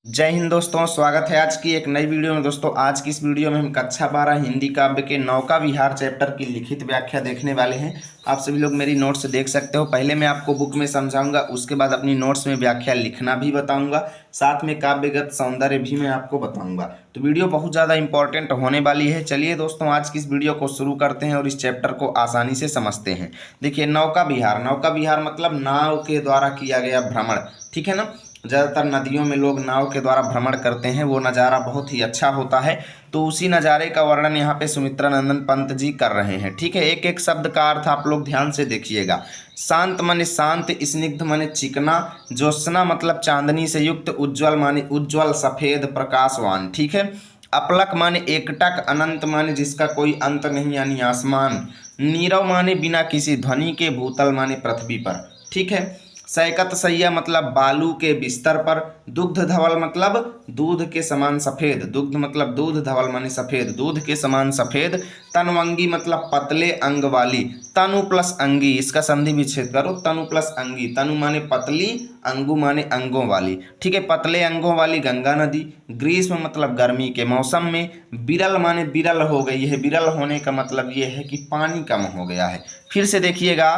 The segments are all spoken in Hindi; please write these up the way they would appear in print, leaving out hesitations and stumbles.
जय हिंद दोस्तों, स्वागत है आज की एक नई वीडियो में। दोस्तों आज की इस वीडियो में हम कक्षा 12 हिंदी काव्य के नौका विहार चैप्टर की लिखित व्याख्या देखने वाले हैं। आप सभी लोग मेरी नोट्स देख सकते हो। पहले मैं आपको बुक में समझाऊंगा, उसके बाद अपनी नोट्स में व्याख्या लिखना भी बताऊंगा, साथ में काव्यगत सौंदर्य भी मैं आपको बताऊंगा। तो वीडियो बहुत ज़्यादा इंपॉर्टेंट होने वाली है। चलिए दोस्तों आज की इस वीडियो को शुरू करते हैं और इस चैप्टर को आसानी से समझते हैं। देखिए नौका विहार मतलब नाव के द्वारा किया गया भ्रमण, ठीक है ना। ज़्यादातर नदियों में लोग नाव के द्वारा भ्रमण करते हैं, वो नज़ारा बहुत ही अच्छा होता है। तो उसी नज़ारे का वर्णन यहाँ पे सुमित्रा नंदन पंत जी कर रहे हैं, ठीक है। एक एक शब्द का अर्थ आप लोग ध्यान से देखिएगा। शांत माने शांत, स्निग्ध माने चिकना, ज्योत्सना मतलब चांदनी से युक्त, उज्ज्वल माने उज्ज्वल सफेद प्रकाशवान, ठीक है। अपलक माने एकटक, अनंत माने जिसका कोई अंत नहीं यानी आसमान, नीरव माने बिना किसी ध्वनि के, भूतल माने पृथ्वी पर, ठीक है। सैकत सैया मतलब बालू के बिस्तर पर, दुग्ध धवल मतलब दूध के समान सफेद, दुग्ध मतलब दूध, धवल माने सफेद, दूध के समान सफेद। तनवंगी मतलब पतले अंग वाली, तनु प्लस अंगी, इसका संधि विच्छेद करो, तनु प्लस अंगी, तनु माने पतली, अंगु माने अंगों वाली, ठीक है। पतले अंगों वाली गंगा नदी। ग्रीष्म मतलब गर्मी के मौसम में। बिरल माने बिरल हो गई है, बिरल होने का मतलब ये है कि पानी कम हो गया है। फिर से देखिएगा,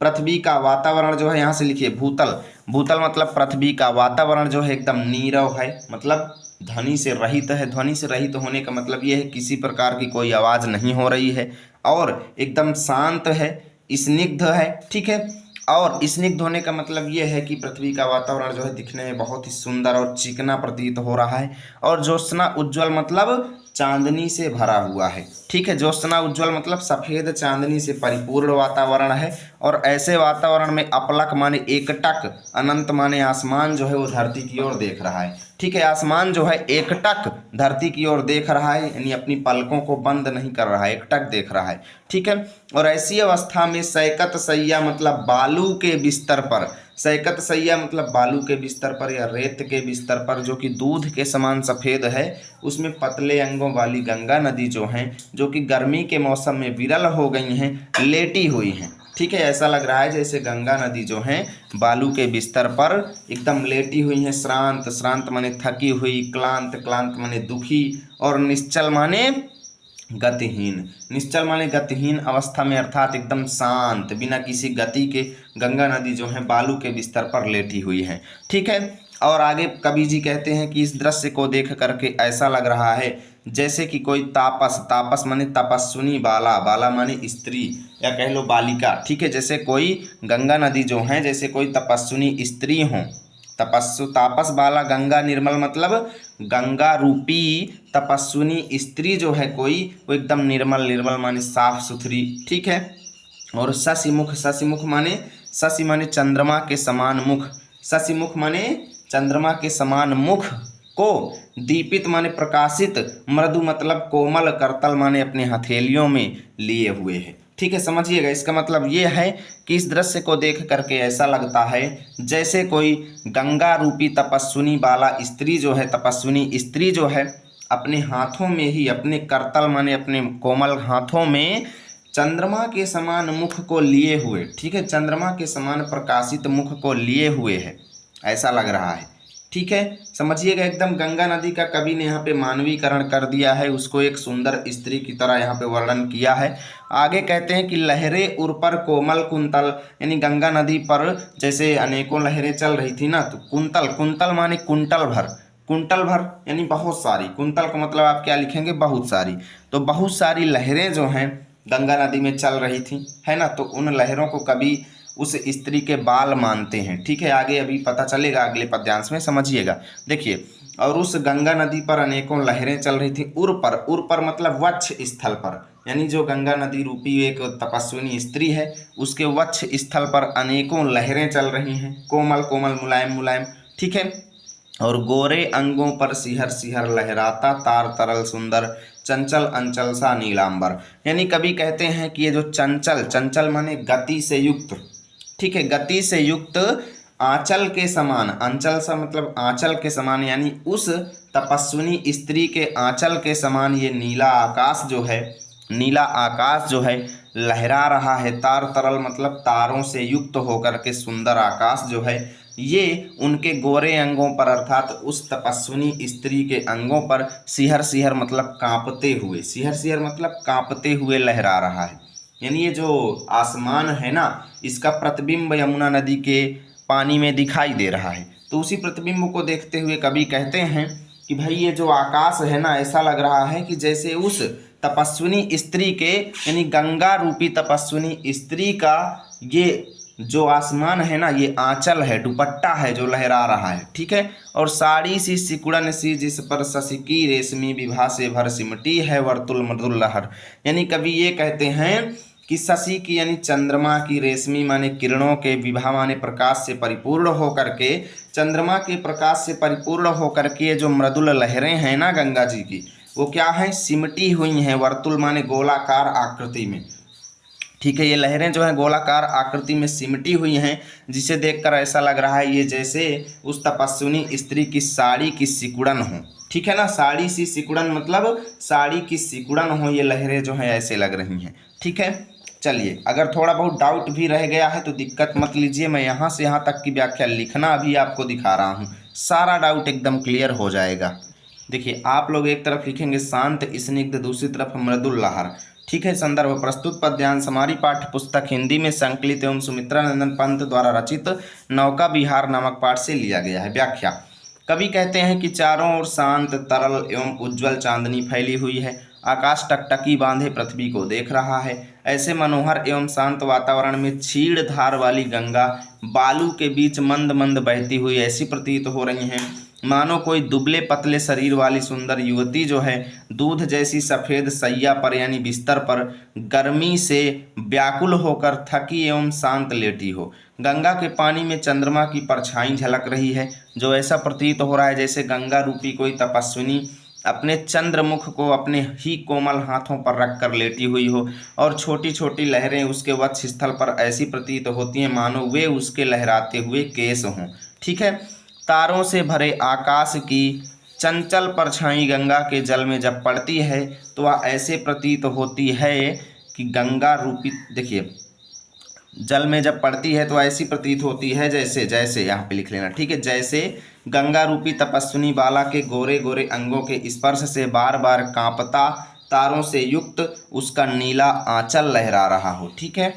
पृथ्वी का वातावरण जो है, यहाँ से लिखिए भूतल, भूतल मतलब पृथ्वी का वातावरण जो है एकदम नीरव है, मतलब ध्वनि से रहित है। ध्वनि से रहित होने का मतलब ये है किसी प्रकार की कोई आवाज़ नहीं हो रही है, और एकदम शांत है, स्निग्ध है, ठीक है। और स्निग्ध होने का मतलब ये है कि पृथ्वी का वातावरण जो है दिखने में बहुत ही सुंदर और चिकना प्रतीत हो रहा है। और ज्योत्सना उज्ज्वल मतलब चांदनी से भरा हुआ है, ठीक है। ज्योत्सना उज्ज्वल मतलब सफेद चांदनी से परिपूर्ण वातावरण है। और ऐसे वातावरण में अपलक माने एकटक, अनंत माने आसमान जो है वो धरती की ओर देख रहा है, ठीक है। आसमान जो है एकटक धरती की ओर देख रहा है, यानी अपनी पलकों को बंद नहीं कर रहा है, एकटक देख रहा है, ठीक है। और ऐसी अवस्था में सैकत सैया मतलब बालू के बिस्तर पर, सैकत सैया मतलब बालू के बिस्तर पर या रेत के बिस्तर पर जो कि दूध के समान सफ़ेद है, उसमें पतले अंगों वाली गंगा नदी जो हैं, जो कि गर्मी के मौसम में विरल हो गई हैं, लेटी हुई हैं, ठीक है। ऐसा लग रहा है जैसे गंगा नदी जो हैं बालू के बिस्तर पर एकदम लेटी हुई हैं। श्रांत, श्रांत माने थकी हुई, क्लांत, क्लांत माने दुखी, और निश्चल माने गतिहीन, निश्चल माने गतिहीन अवस्था में, अर्थात एकदम शांत बिना किसी गति के गंगा नदी जो है बालू के बिस्तर पर लेटी हुई है, ठीक है। और आगे कवि जी कहते हैं कि इस दृश्य को देख करके ऐसा लग रहा है जैसे कि कोई तापस, तापस माने तपस्विनी बाला, बाला माने स्त्री या कह लो बालिका, ठीक है। जैसे कोई गंगा नदी जो है जैसे कोई तपस्विनी स्त्री हो, तपस्सु तापस बाला गंगा निर्मल मतलब गंगा रूपी तपस्विनी स्त्री जो है कोई, वो एकदम निर्मल, निर्मल माने साफ सुथरी, ठीक है। और शशिमुख, शशिमुख माने, शशि माने चंद्रमा के समान मुख, शशिमुख माने चंद्रमा के समान मुख को, दीपित माने प्रकाशित, मृदु मतलब कोमल, करतल माने अपने हथेलियों में लिए हुए है, ठीक है। समझिएगा, इसका मतलब ये है कि इस दृश्य को देख करके ऐसा लगता है जैसे कोई गंगा रूपी तपस्विनी बाला स्त्री जो है, तपस्विनी स्त्री जो है अपने हाथों में ही, अपने करतल माने अपने कोमल हाथों में चंद्रमा के समान मुख को लिए हुए, ठीक है, चंद्रमा के समान प्रकाशित मुख को लिए हुए है, ऐसा लग रहा है, ठीक है। समझिएगा, एकदम गंगा नदी का कवि ने यहाँ पे मानवीकरण कर दिया है, उसको एक सुंदर स्त्री की तरह यहाँ पे वर्णन किया है। आगे कहते हैं कि लहरें उर पर कोमल कुंतल, यानी गंगा नदी पर जैसे अनेकों लहरें चल रही थी ना, तो कुंतल, कुंतल माने कुंटल भर, कुंटल भर यानी बहुत सारी, कुंतल का मतलब आप क्या लिखेंगे, बहुत सारी। तो बहुत सारी लहरें जो हैं गंगा नदी में चल रही थी, है ना। तो उन लहरों को कभी उस स्त्री के बाल मानते हैं, ठीक है। आगे अभी पता चलेगा अगले पद्यांश में, समझिएगा। देखिए, और उस गंगा नदी पर अनेकों लहरें चल रही थी, उर पर, उर पर मतलब वक्ष स्थल पर, यानी जो गंगा नदी रूपी एक तपस्विनी स्त्री है उसके वक्ष स्थल पर अनेकों लहरें चल रही हैं, कोमल कोमल, मुलायम मुलायम, ठीक है। और गोरे अंगों पर सिहर सिहर लहराता तार तरल सुंदर, चंचल अंचल सा नीलांबर, यानी कभी कहते हैं कि ये जो चंचल, चंचल माने गति से युक्त, ठीक है, गति से युक्त आंचल के समान, आंचल सा मतलब आंचल के समान, यानी उस तपस्विनी स्त्री के आंचल के समान ये नीला आकाश जो है, नीला आकाश जो है लहरा रहा है। तार तरल मतलब तारों से युक्त होकर के सुंदर आकाश जो है ये उनके गोरे अंगों पर अर्थात उस तपस्विनी स्त्री के अंगों पर सिहर सिहर मतलब कांपते हुए, सिहर सिहर मतलब कांपते हुए लहरा रहा है। यानी ये जो आसमान है ना, इसका प्रतिबिंब यमुना नदी के पानी में दिखाई दे रहा है। तो उसी प्रतिबिंब को देखते हुए कवि कहते हैं कि भाई ये जो आकाश है ना, ऐसा लग रहा है कि जैसे उस तपस्विनी स्त्री के यानी गंगा रूपी तपस्विनी स्त्री का ये जो आसमान है ना, ये आंचल है, दुपट्टा है जो लहरा रहा है। ठीक है। और साड़ी सी सिकुड़न सी जिस पर शशिकी रेशमी विभा से भर सिमटी है वर्तुल मृदुल लहर। यानी कवि ये कहते हैं कि शशि की यानी चंद्रमा की, रेशमी माने किरणों के, विभा माने प्रकाश से परिपूर्ण होकर के, चंद्रमा के प्रकाश से परिपूर्ण होकर के जो मृदुल लहरें हैं ना गंगा जी की, वो क्या है, सिमटी हुई हैं वर्तुल माने गोलाकार आकृति में। ठीक है। ये लहरें जो हैं गोलाकार आकृति में सिमटी हुई हैं, जिसे देखकर ऐसा लग रहा है ये जैसे उस तपस्विनी स्त्री की साड़ी की सिकुड़न हो। ठीक है ना, साड़ी सी सिकुड़न मतलब साड़ी की सिकुड़न हो, ये लहरें जो हैं ऐसे लग रही हैं। ठीक है। चलिए, अगर थोड़ा बहुत डाउट भी रह गया है तो दिक्कत मत लीजिए, मैं यहाँ से यहाँ तक की व्याख्या लिखना अभी आपको दिखा रहा हूँ, सारा डाउट एकदम क्लियर हो जाएगा। देखिए, आप लोग एक तरफ लिखेंगे शांत स्निग्ध, दूसरी तरफ मृदुल लहर। ठीक है। संदर्भ प्रस्तुत पद्यांश हमारी पाठ्य पुस्तक हिंदी में संकलित एवं सुमित्रा नंदन पंत द्वारा रचित नौका विहार नामक पाठ से लिया गया है। व्याख्या। कवि कहते हैं कि चारों ओर शांत तरल एवं उज्ज्वल चांदनी फैली हुई है, आकाश टकटकी बांधे पृथ्वी को देख रहा है। ऐसे मनोहर एवं शांत वातावरण में क्षीण धार वाली गंगा बालू के बीच मंद मंद बहती हुई ऐसी प्रतीत हो रही हैं मानो कोई दुबले पतले शरीर वाली सुंदर युवती जो है दूध जैसी सफ़ेद सैया पर यानी बिस्तर पर गर्मी से व्याकुल होकर थकी एवं शांत लेटी हो। गंगा के पानी में चंद्रमा की परछाई झलक रही है, जो ऐसा प्रतीत हो रहा है जैसे गंगा रूपी कोई तपस्विनी अपने चंद्रमुख को अपने ही कोमल हाथों पर रखकर लेटी हुई हो, और छोटी छोटी लहरें उसके वक्ष स्थल पर ऐसी प्रतीत होती हैं मानो वे उसके लहराते हुए केस हों। ठीक है। तारों से भरे आकाश की चंचल परछाई गंगा के जल में जब पड़ती है तो वह ऐसे प्रतीत होती है कि गंगा रूपी, देखिए, जल में जब पड़ती है तो ऐसी प्रतीत होती है जैसे, जैसे यहाँ पे लिख लेना। ठीक है। जैसे गंगा रूपी तपस्विनी बाला के गोरे गोरे अंगों के स्पर्श से बार बार कांपता तारों से युक्त उसका नीला आंचल लहरा रहा हो। ठीक है।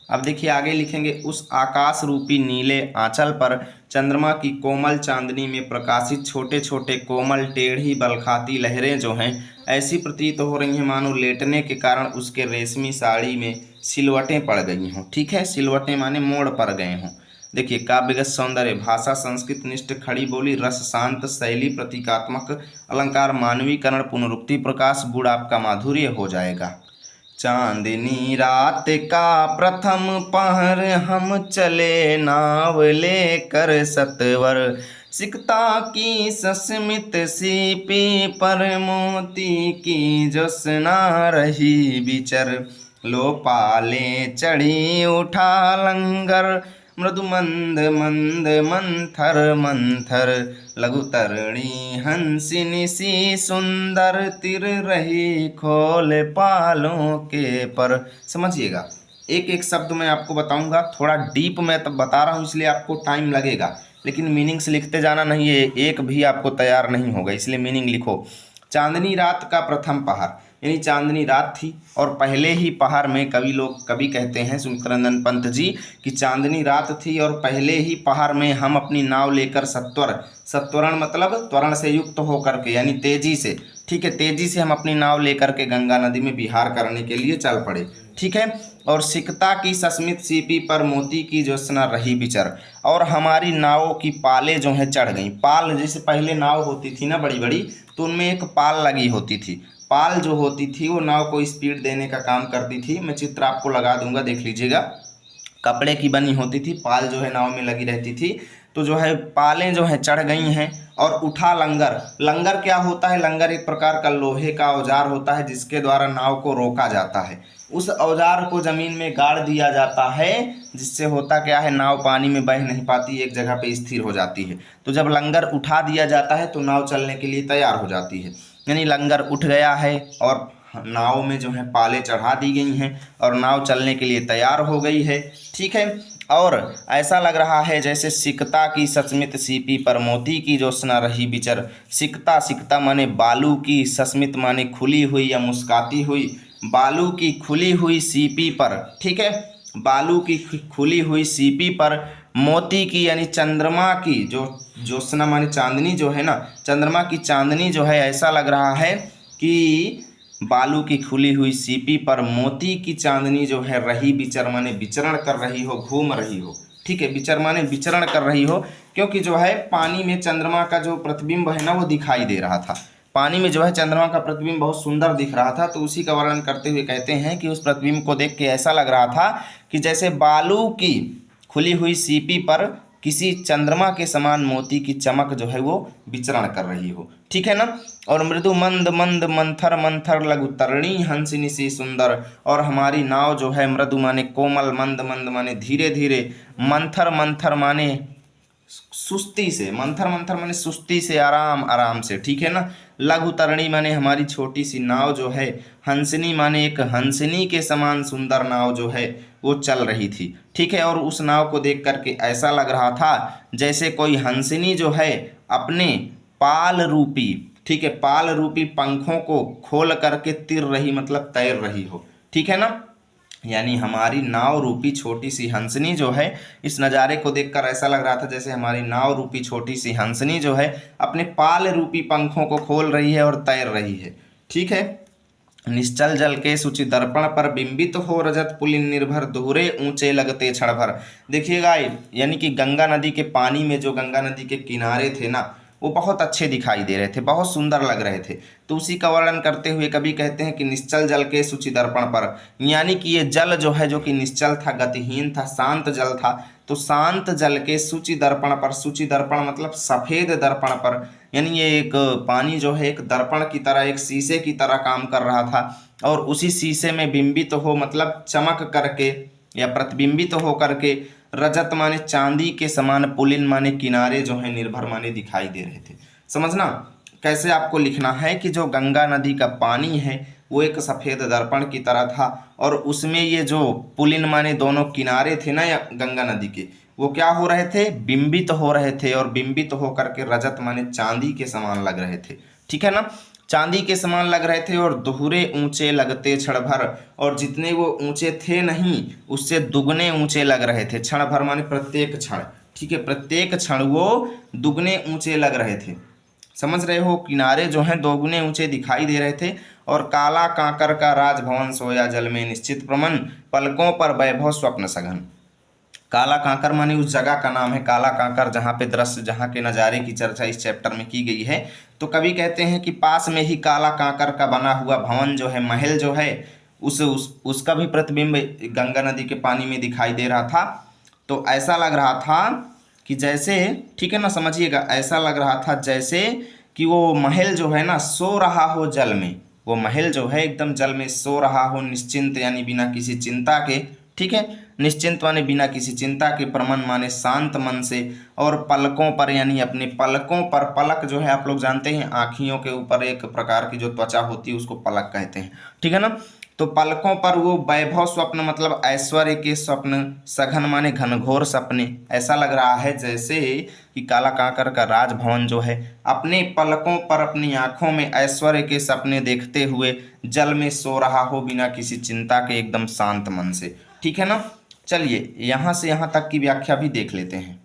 अब देखिए आगे लिखेंगे, उस आकाश रूपी नीले आंचल पर चंद्रमा की कोमल चांदनी में प्रकाशित छोटे छोटे कोमल टेढ़ी बलखाती लहरें जो हैं ऐसी प्रतीत हो रही हैं मानो लेटने के कारण उसके रेशमी साड़ी में सिलवटें पड़ गई हों। ठीक है। सिलवटें माने मोड़ पड़ गए हों। देखिए, काव्यगत सौंदर्य, भाषा संस्कृत निष्ठ, खड़ी बोली, रस शांत, शैली प्रतीकात्मक, अलंकार, मानवीकरण, पुनरुक्ति, प्रकाश, गुण आपका माधुर्य हो जाएगा। चांदनी रात का प्रथम पहर हम चले नाव लेकर सतवर, सिकता की सस्मित सीपी पर मोती की जोस्ना रही बिचर, लो पाले चढ़ी उठा लंगर, मृदु मंद मंद मंथर मंथर, लघु तरणी हंसिनी सी सुंदर, तिर रही खोल पालों के पर। समझिएगा, एक एक शब्द मैं आपको बताऊंगा, थोड़ा डीप मैं तब बता रहा हूँ इसलिए आपको टाइम लगेगा, लेकिन मीनिंग से लिखते जाना नहीं है, एक भी आपको तैयार नहीं होगा, इसलिए मीनिंग लिखो। चांदनी रात का प्रथम पहर, यानी चांदनी रात थी और पहले ही पहर में कवि कहते हैं सुमित्रा नंदन पंत जी कि चांदनी रात थी और पहले ही पहर में हम अपनी नाव लेकर सत्वरण मतलब त्वरण से युक्त होकर के यानी तेजी से, ठीक है, तेजी से हम अपनी नाव लेकर के गंगा नदी में विहार करने के लिए चल पड़े। ठीक है। और सिकता की सस्मित सीपी पर मोती की ज्योत्सना रही बिचर, और हमारी नावों की पाले जो है चढ़ गई। पाल जैसे पहले नाव होती थी ना बड़ी बड़ी, तो उनमें एक पाल लगी होती थी। पाल जो होती थी वो नाव को स्पीड देने का काम करती थी। मैं चित्र आपको लगा दूंगा, देख लीजिएगा। कपड़े की बनी होती थी, पाल जो है नाव में लगी रहती थी। तो जो है पालें जो हैं चढ़ गई हैं। और उठा लंगर, लंगर क्या होता है? लंगर एक प्रकार का लोहे का औजार होता है जिसके द्वारा नाव को रोका जाता है। उस औजार को जमीन में गाड़ दिया जाता है, जिससे होता क्या है, नाव पानी में बह नहीं पाती, एक जगह पे स्थिर हो जाती है। तो जब लंगर उठा दिया जाता है तो नाव चलने के लिए तैयार हो जाती है। यानी लंगर उठ गया है और नाव में जो है पाले चढ़ा दी गई हैं और नाव चलने के लिए तैयार हो गई है। ठीक है। और ऐसा लग रहा है जैसे सिकता की सस्मित सीपी पर मोती की ज्योत्सना रही बिचर। सिकता, सिकता माने बालू की, सस्मित माने खुली हुई या मुस्काती हुई। बालू की खुली हुई सीपी पर, ठीक है, बालू की खुली हुई सीपी पर मोती की यानी चंद्रमा की जो ज्योत्सना माने चांदनी जो है ना, चंद्रमा की चांदनी जो है, ऐसा लग रहा है कि बालू की खुली हुई सीपी पर मोती की चांदनी जो है रही विचर माने विचरण कर रही हो, घूम रही हो। ठीक है, विचर माने विचरण कर रही हो, क्योंकि जो है पानी में चंद्रमा का जो प्रतिबिंब है ना वो दिखाई दे रहा था। पानी में जो है चंद्रमा का प्रतिबिंब बहुत सुंदर दिख रहा था, तो उसी का वर्णन करते हुए कहते हैं कि उस प्रतिबिंब को देख के ऐसा लग रहा था कि जैसे बालू की खुली हुई सीपी पर किसी चंद्रमा के समान मोती की चमक जो है वो विचरण कर रही हो। ठीक है ना। और मृदु मंद मंद मंथर मंथर लघु तरणी हंसिनी सी सुंदर, और हमारी नाव जो है मृदु माने कोमल, मंद मंद माने धीरे धीरे, मंथर मंथर माने सुस्ती से, मंथर मंथर माने सुस्ती से, आराम आराम से। ठीक है ना। लघु तरणी माने हमारी छोटी सी नाव जो है, हंसनी माने एक हंसनी के समान सुंदर नाव जो है वो चल रही थी। ठीक है। और उस नाव को देख करके ऐसा लग रहा था जैसे कोई हंसनी जो है अपने पाल रूपी, ठीक है, पाल रूपी पंखों को खोल करके तिर रही, मतलब तैर रही हो। ठीक है ना। यानी हमारी नाव रूपी छोटी सी हंसनी जो है, इस नज़ारे को देखकर ऐसा लग रहा था जैसे हमारी नाव रूपी छोटी सी हंसनी जो है अपने पाल रूपी पंखों को खोल रही है और तैर रही है। ठीक है। निश्चल जल के सूचि दर्पण पर बिंबित हो रजत पुलिन निर्भर, दोहरे ऊंचे लगते क्षण भर। देखिएगा, यानी कि गंगा नदी के पानी में जो गंगा नदी के किनारे थे ना, वो बहुत अच्छे दिखाई दे रहे थे, बहुत सुंदर लग रहे थे। तो उसी का वर्णन करते हुए कवि कहते हैं कि निश्चल जल के सूचि दर्पण पर, यानी कि ये जल जो है, जो कि निश्चल था, गतिहीन था, शांत जल था, तो शांत जल के सूचि दर्पण पर, सूचि दर्पण मतलब सफेद दर्पण पर, यानी ये एक पानी जो है एक दर्पण की तरह, एक शीशे की तरह काम कर रहा था, और उसी शीशे में बिंबित हो मतलब चमक करके या प्रतिबिंबित हो करके, रजत माने चांदी के समान, पुलिन माने किनारे जो है, निर्भर माने दिखाई दे रहे थे। समझना कैसे आपको लिखना है कि जो गंगा नदी का पानी है वो एक सफ़ेद दर्पण की तरह था, और उसमें ये जो पुलिन माने दोनों किनारे थे ना या गंगा नदी के, वो क्या हो रहे थे, बिंबित हो रहे थे, और बिंबित होकर के रजत माने चांदी के समान लग रहे थे। ठीक है ना। चांदी के समान लग रहे थे, और दोहरे ऊंचे लगते क्षण भर, और जितने वो ऊंचे थे नहीं उससे दुगने ऊंचे लग रहे थे। क्षण भर माने प्रत्येक क्षण। ठीक है, प्रत्येक क्षण वो दुगने ऊंचे लग रहे थे। समझ रहे हो, किनारे जो हैं दोगुने ऊंचे दिखाई दे रहे थे। और काला कांकर का राजभवन सोया जल में, निश्चित प्रमन पलकों पर वैभव स्वप्न सघन। काला कांकर माने उस जगह का नाम है, काला कांकर, जहाँ पे दृश्य, जहाँ के नज़ारे की चर्चा इस चैप्टर में की गई है। तो कवि कहते हैं कि पास में ही काला कांकर का बना हुआ भवन जो है, महल जो है, उसका भी प्रतिबिंब गंगा नदी के पानी में दिखाई दे रहा था। तो ऐसा लग रहा था कि जैसे, ठीक है ना, समझिएगा, ऐसा लग रहा था जैसे कि वो महल जो है ना सो रहा हो जल में। वो महल जो है एकदम जल में सो रहा हो, निश्चिंत यानी बिना किसी चिंता के। ठीक है, निश्चिंत माने बिना किसी चिंता के, प्रमन माने शांत मन से, और पलकों पर यानी अपने पलकों पर, पलक जो है आप लोग जानते हैं आँखियों के ऊपर एक प्रकार की जो त्वचा होती है उसको पलक कहते हैं। ठीक है ना। तो पलकों पर वो वैभव स्वप्न मतलब ऐश्वर्य के स्वप्न, सघन माने घनघोर सपने। ऐसा लग रहा है जैसे कि काला कांकर का राजभवन जो है अपने पलकों पर, अपनी आंखों में ऐश्वर्य के सपने देखते हुए जल में सो रहा हो, बिना किसी चिंता के, एकदम शांत मन से। ठीक है ना। चलिए यहाँ से यहाँ तक की व्याख्या भी देख लेते हैं।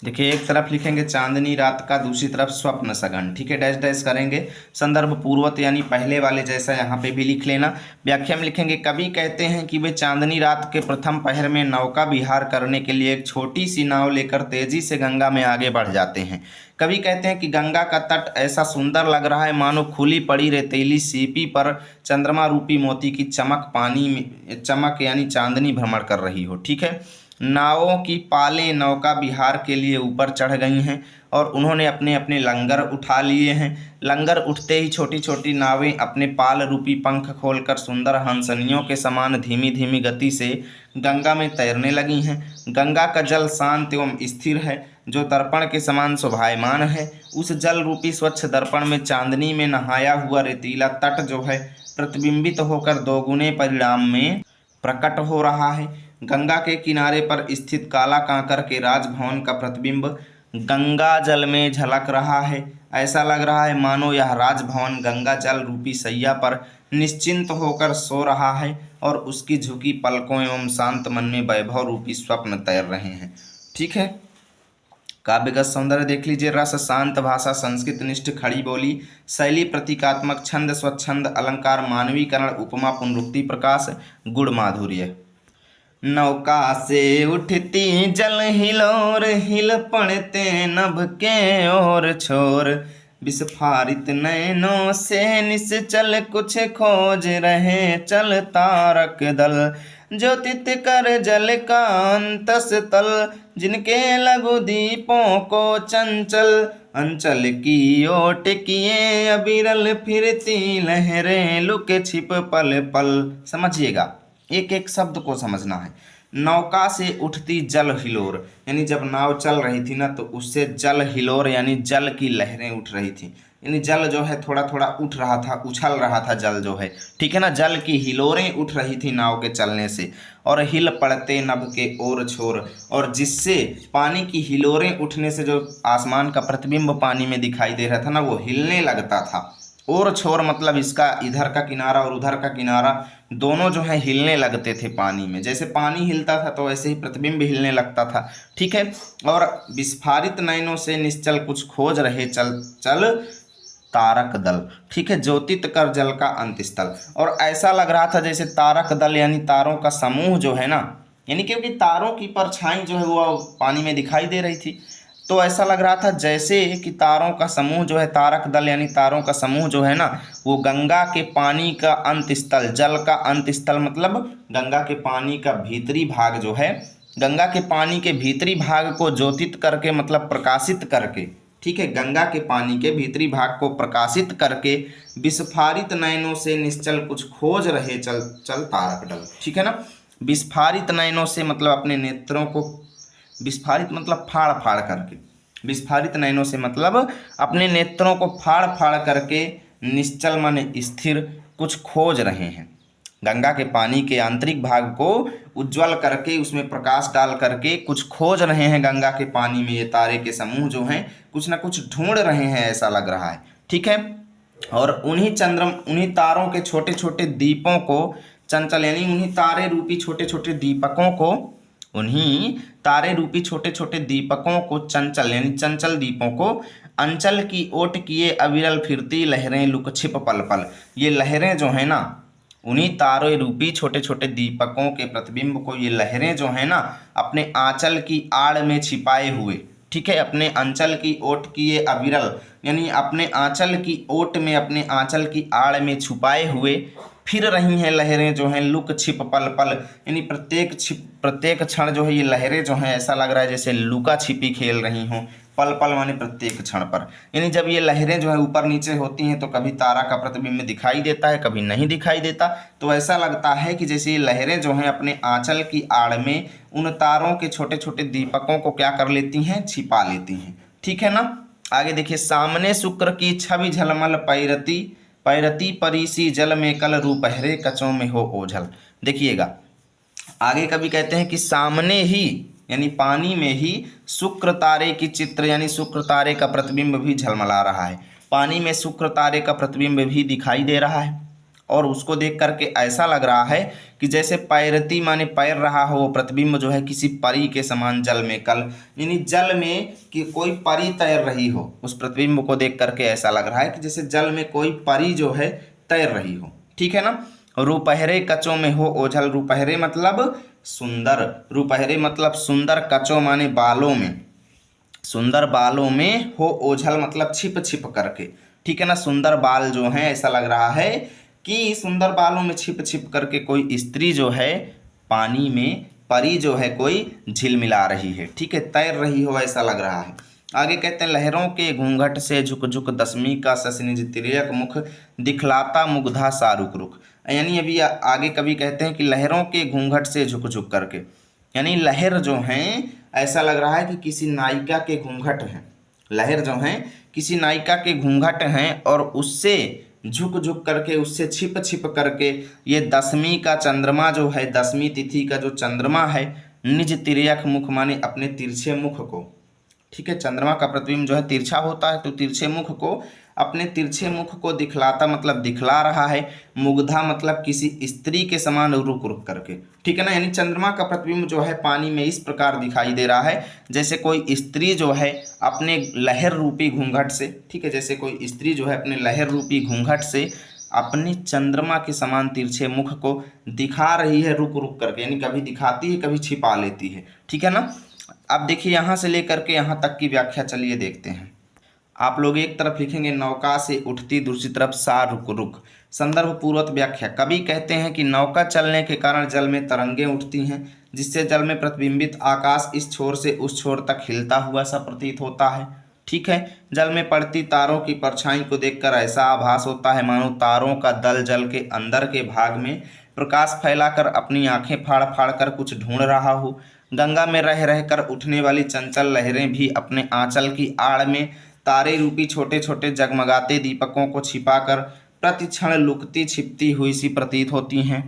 देखिए, एक तरफ लिखेंगे चांदनी रात का, दूसरी तरफ स्वप्न सघन। ठीक है, डैश डैश करेंगे, संदर्भ पूर्वत यानी पहले वाले जैसा यहाँ पे भी लिख लेना। व्याख्या में लिखेंगे, कवि कहते हैं कि वे चांदनी रात के प्रथम पहर में नौका विहार करने के लिए एक छोटी सी नाव लेकर तेजी से गंगा में आगे बढ़ जाते हैं। कवि कहते हैं कि गंगा का तट ऐसा सुंदर लग रहा है मानो खुली पड़ी रेतीली सीपी पर चंद्रमा रूपी मोती की चमक, पानी में चमक यानी चांदनी भ्रमण कर रही हो। ठीक है। नावों की पालें नौका विहार के लिए ऊपर चढ़ गई हैं, और उन्होंने अपने अपने लंगर उठा लिए हैं। लंगर उठते ही छोटी छोटी नावें अपने पाल रूपी पंख खोलकर सुंदर हंसनियों के समान धीमी धीमी गति से गंगा में तैरने लगी हैं। गंगा का जल शांत एवं स्थिर है, जो दर्पण के समान शोभायमान है। उस जल रूपी स्वच्छ दर्पण में चांदनी में नहाया हुआ रेतीला तट जो है प्रतिबिंबित होकर दोगुने परिणाम में प्रकट हो रहा है। गंगा के किनारे पर स्थित काला कांकर के राजभवन का प्रतिबिंब गंगा जल में झलक रहा है। ऐसा लग रहा है मानो यह राजभवन गंगा जल रूपी सैया पर निश्चिंत होकर सो रहा है और उसकी झुकी पलकों एवं शांत मन में वैभव रूपी स्वप्न तैर रहे हैं। ठीक है। काव्यगत सौंदर्य देख लीजिए। रस शांत भाषा, संस्कृत निष्ठ खड़ी बोली, शैली प्रतीकात्मक, छंद स्वच्छंद, अलंकार, मानवीकरण, उपमा, पुनरुक्ति, प्रकाश, गुण, माधुर्य। नौका से उठती जल हिलोर, हिल पड़ते नभ के ओर छोर, विस्फारित नैनों से निश्चल कुछ खोज रहे चल तारक दल, ज्योतित कर जल का अंतस तल, जिनके लघु दीपों को चंचल, अंचल की ओट किए अविरल फिरती लहरें लुके छिप पल पल। समझिएगा, एक एक शब्द को समझना है। नौका से उठती जल हिलोर, यानी जब नाव चल रही थी ना तो उससे जल हिलोर यानी जल की लहरें उठ रही थी, यानी जल जो है थोड़ा थोड़ा उठ रहा था, उछल रहा था जल जो है। ठीक है ना, जल की हिलोरें उठ रही थी नाव के चलने से। और हिल पड़ते नभ के ओर छोर, और जिससे पानी की हिलोरें उठने से जो आसमान का प्रतिबिंब पानी में दिखाई दे रहा था ना वो हिलने लगता था। और छोर मतलब इसका इधर का किनारा और उधर का किनारा दोनों जो है हिलने लगते थे पानी में। जैसे पानी हिलता था तो वैसे ही प्रतिबिंब हिलने लगता था। ठीक है। और विस्फारित नयनों से निश्चल कुछ खोज रहे चल चल तारक दल। ठीक है। ज्योतित कर जल का अंतस्थल, और ऐसा लग रहा था जैसे तारक दल यानी तारों का समूह जो है ना, यानी क्योंकि तारों की परछाई जो है वो पानी में दिखाई दे रही थी, तो ऐसा लग रहा था जैसे कि तारों का समूह जो है, तारक दल यानी तारों का समूह जो है ना, वो गंगा के पानी का अंत स्थल, जल का अंत स्थल मतलब गंगा के पानी का भीतरी भाग जो है, गंगा के पानी के भीतरी भाग को ज्योतित करके मतलब प्रकाशित करके, ठीक है, गंगा के पानी के भीतरी भाग को प्रकाशित करके विस्फारित नयनों से निश्चल कुछ खोज रहे चल चल तारक दल। ठीक है ना। विस्फारित नयनों से मतलब अपने नेत्रों को, विस्फारित मतलब फाड़ फाड़ करके, विस्फारित नयनों से मतलब अपने नेत्रों को फाड़ फाड़ करके निश्चल मन स्थिर कुछ खोज रहे हैं। गंगा के पानी के आंतरिक भाग को उज्ज्वल करके उसमें प्रकाश डाल करके कुछ खोज रहे हैं गंगा के पानी में। ये तारे के समूह जो हैं कुछ ना कुछ ढूंढ रहे हैं, ऐसा लग रहा है। ठीक है। और उन्हीं तारों के छोटे छोटे दीपों को चंचल, यानी उन्हीं तारे रूपी छोटे छोटे दीपकों को, उन्हीं तारे रूपी छोटे छोटे दीपकों को चंचल यानी चंचल दीपों को अंचल की ओट किए अविरल फिरती लहरें लुक छिप पल पल। ये लहरें जो है ना, उन्हीं तारे रूपी छोटे छोटे दीपकों के प्रतिबिंब को ये लहरें जो है ना अपने आंचल की आड़ में छिपाए हुए, ठीक है, अपने अंचल की ओट किए अविरल यानी अपने आंचल की ओट में, अपने आंचल की आड़ में छुपाए हुए फिर रही हैं लहरें जो हैं लुक छिप पल पल, यानी प्रत्येक क्षण जो है ये लहरें जो हैं ऐसा लग रहा है जैसे लुका छिपी खेल रही हों। पल पल माने प्रत्येक क्षण पर, यानी जब ये लहरें जो है ऊपर नीचे होती हैं तो कभी तारा का प्रतिबिंब दिखाई देता है, कभी नहीं दिखाई देता। तो ऐसा लगता है कि जैसे ये लहरें जो हैं अपने आंचल की आड़ में उन तारों के छोटे छोटे दीपकों को क्या कर लेती हैं, छिपा लेती हैं। ठीक है ना। आगे देखिए, सामने शुक्र की छवि झलमल पैरती परीसी जल में कल रूपहरे कचों में हो ओझल। देखिएगा आगे कभी कहते हैं कि सामने ही यानी पानी में ही शुक्र तारे की चित्र यानी शुक्र तारे का प्रतिबिंब भी झलमला रहा है। पानी में शुक्र तारे का प्रतिबिंब भी दिखाई दे रहा है और उसको देख करके ऐसा लग रहा है कि जैसे पैरती माने पैर रहा हो वो प्रतिबिंब जो है किसी परी के समान जल में कल, यानी जल में कि कोई परी तैर रही हो। उस प्रतिबिंब को देख करके ऐसा लग रहा है कि जैसे जल में कोई परी जो है तैर रही हो। ठीक है ना। रूपहरे कचों में हो ओझल, रूपहरे मतलब सुंदर, रूपहरे मतलब सुंदर, कचों माने बालों में, सुंदर बालों में हो ओझल मतलब छिप छिप करके। ठीक है ना। सुंदर बाल जो हैं ऐसा लग रहा है कि सुंदर बालों में छिप छिप करके कोई स्त्री जो है पानी में, परी जो है कोई झिलमिला रही है। ठीक है, तैर रही हो ऐसा लग रहा है। आगे कहते हैं लहरों के घूंघट से झुक झुक दशमी का ससनिज तिर्यक मुख दिखलाता मुग्धा सारुक रुख, यानी अभी आगे कभी कहते हैं कि लहरों के घूंघट से झुक झुक करके, यानी लहर जो हैं ऐसा लग रहा है कि किसी नायिका के घूंघट हैं, लहर जो हैं किसी नायिका के घूंघट हैं और उससे झुक झुक करके, उससे छिप छिप करके ये दसवीं का चंद्रमा जो है, दसवीं तिथि का जो चंद्रमा है, निज तिर्यक मुख माने अपने तिरछे मुख को, ठीक है, चंद्रमा का प्रतिबिंब जो है तिरछा होता है, तो तिरछे मुख को, अपने तिरछे मुख को दिखलाता मतलब दिखला रहा है, मुग्धा मतलब किसी स्त्री के समान रुक रुक करके, ठीक है ना। यानी चंद्रमा का प्रतिबिंब जो है पानी में इस प्रकार दिखाई दे रहा है जैसे कोई स्त्री जो है अपने लहर रूपी घूंघट से, ठीक है, जैसे कोई स्त्री जो है अपने लहर रूपी घूंघट से अपने चंद्रमा के समान तिरछे मुख को दिखा रही है रुक रुक करके, यानी कभी दिखाती है कभी छिपा लेती है, ठीक है ना। अब देखिए यहाँ से लेकर के यहाँ तक की व्याख्या चलिए देखते हैं। आप लोग एक तरफ लिखेंगे नौका से उठती, दूसरी तरफ सा रुक रुक। संदर्भ पूर्वक व्याख्या। कवि कहते हैं कि नौका चलने के कारण जल में तरंगें उठती हैं, जिससे जल में प्रतिबिंबित आकाश इस छोर से उस छोर तक हिलता हुआ सा प्रतीत होता है, ठीक है। जल में पड़ती तारों की परछाई को देखकर ऐसा आभास होता है मानो तारों का दल जल के अंदर के भाग में प्रकाश फैलाकर अपनी आंखें फाड़ फाड़ कर कुछ ढूंढ रहा हो। गंगा में रह रहकर उठने वाली चंचल लहरें भी अपने आंचल की आड़ में तारे रूपी छोटे छोटे जगमगाते दीपकों को छिपाकर प्रतिक्षण लुकती छिपती हुई सी प्रतीत होती हैं।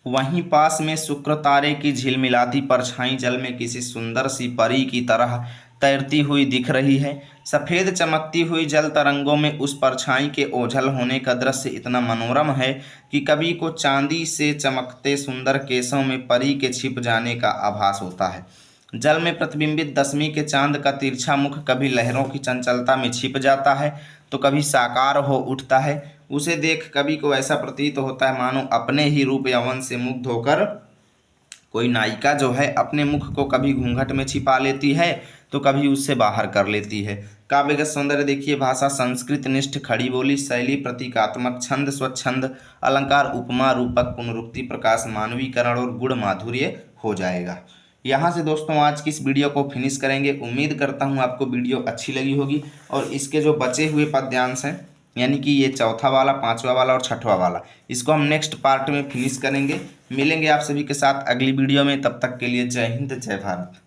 वहीं पास में शुक्र तारे की झिलमिलाती परछाई जल में किसी सुंदर सी परी की तरह तैरती हुई दिख रही है। सफ़ेद चमकती हुई जल तरंगों में उस परछाई के ओझल होने का दृश्य इतना मनोरम है कि कवि को चांदी से चमकते सुंदर केसों में परी के छिप जाने का आभास होता है। जल में प्रतिबिंबित दसवीं के चांद का तिरछा मुख कभी लहरों की चंचलता में छिप जाता है तो कभी साकार हो उठता है। उसे देख कवि को ऐसा प्रतीत होता है मानो अपने ही रूप यौवन से मुग्ध होकर कोई नायिका जो है अपने मुख को कभी घूंघट में छिपा लेती है तो कभी उससे बाहर कर लेती है। काव्यगत सौंदर्य देखिए, भाषा संस्कृत निष्ठ, खड़ी बोली, शैली प्रतीकात्मक, छंद स्वच्छंद, अलंकार, उपमा, रूपक, पुनरुक्ति, प्रकाश, मानवीकरण और गुण माधुर्य हो जाएगा। यहाँ से दोस्तों आज की इस वीडियो को फिनिश करेंगे। उम्मीद करता हूँ आपको वीडियो अच्छी लगी होगी और इसके जो बचे हुए पद्यांश हैं, यानी कि ये चौथा वाला, पांचवा वाला और छठवा वाला, इसको हम नेक्स्ट पार्ट में फिनिश करेंगे। मिलेंगे आप सभी के साथ अगली वीडियो में, तब तक के लिए जय हिंद जय भारत।